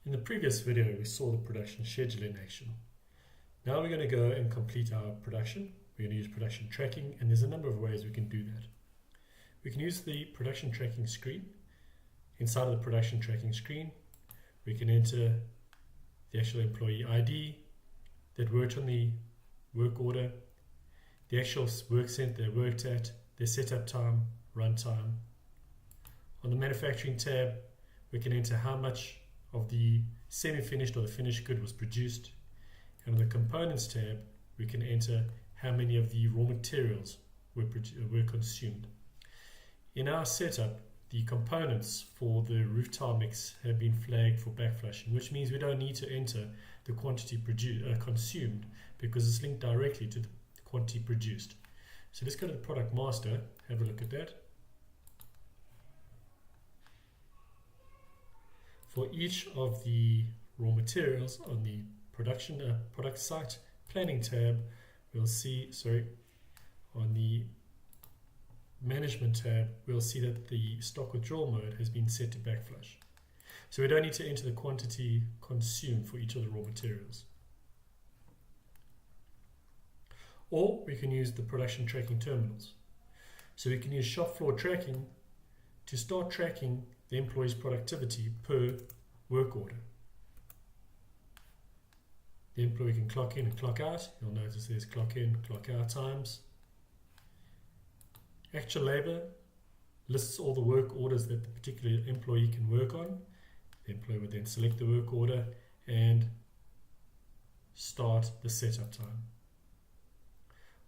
In the previous video, we saw the production schedule in action. Now we're going to go and complete our production. We're going to use production tracking, and there's a number of ways we can do that. We can use the production tracking screen. Inside of the production tracking screen, we can enter the actual employee ID that worked on the work order, the actual work center they worked at, their setup time, run time. On the manufacturing tab, we can enter how much of the semi-finished or the finished good was produced. And on the components tab, we can enter how many of the raw materials were consumed. In our setup, the components for the roof tile mix have been flagged for backflushing, which means we don't need to enter the quantity consumed because it's linked directly to the quantity produced. So let's go to the product master, have a look at that. For each of the raw materials on the product site planning tab, we'll see, on the management tab, we'll see that the stock withdrawal mode has been set to backflush. So we don't need to enter the quantity consumed for each of the raw materials. Or we can use the production tracking terminals. So we can use shop floor tracking to start tracking the employee's productivity per work order. The employee can clock in and clock out. You'll notice there's clock in, clock out times. Actual labor lists all the work orders that the particular employee can work on. The employee would then select the work order and start the setup time.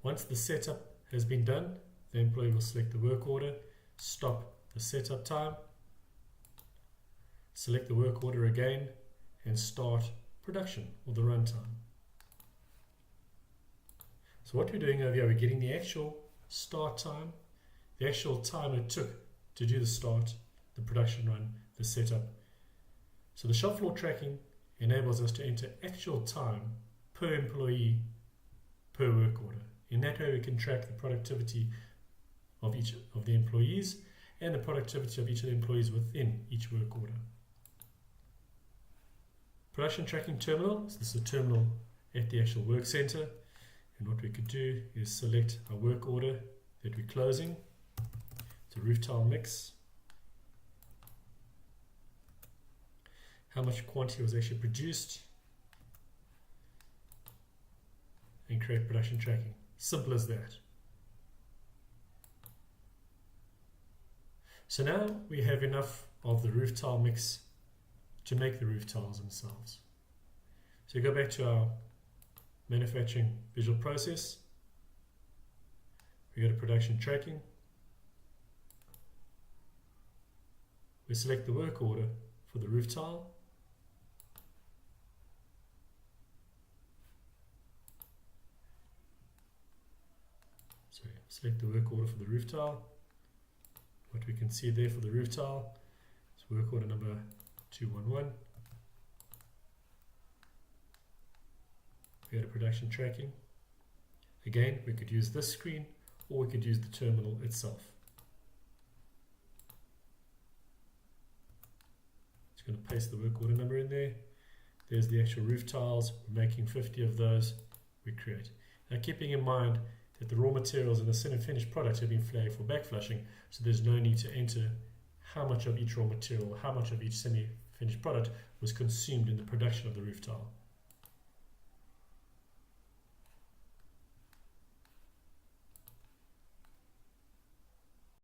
Once the setup has been done, the employee will select the work order, stop the setup time, select the work order again, and start production or the runtime. So what we're doing over here, we're getting the actual start time, the actual time it took to do the start, the production run, the setup. So the shop floor tracking enables us to enter actual time per employee per work order. In that way, we can track the productivity of each of the employees and the productivity of each of the employees within each work order. Production tracking terminal, so this is a terminal at the actual work center, and what we could do is select our work order that we're closing, the roof tile mix, how much quantity was actually produced, and create production tracking. Simple as that. So now we have enough of the roof tile mix to make the roof tiles themselves. So go back to our manufacturing visual process. We go to production tracking. We select the work order for the roof tile. Select the work order for the roof tile. What we can see there for the roof tile is work order number 211. We go to production tracking. Again, we could use this screen or we could use the terminal itself. Just going to paste the work order number in there. There's the actual roof tiles. We're making 50 of those. We create. Now, keeping in mind that the raw materials in the semi-finished product have been flagged for backflushing, so there's no need to enter how much of each raw material, how much of each semi-finished product was consumed in the production of the roof tile.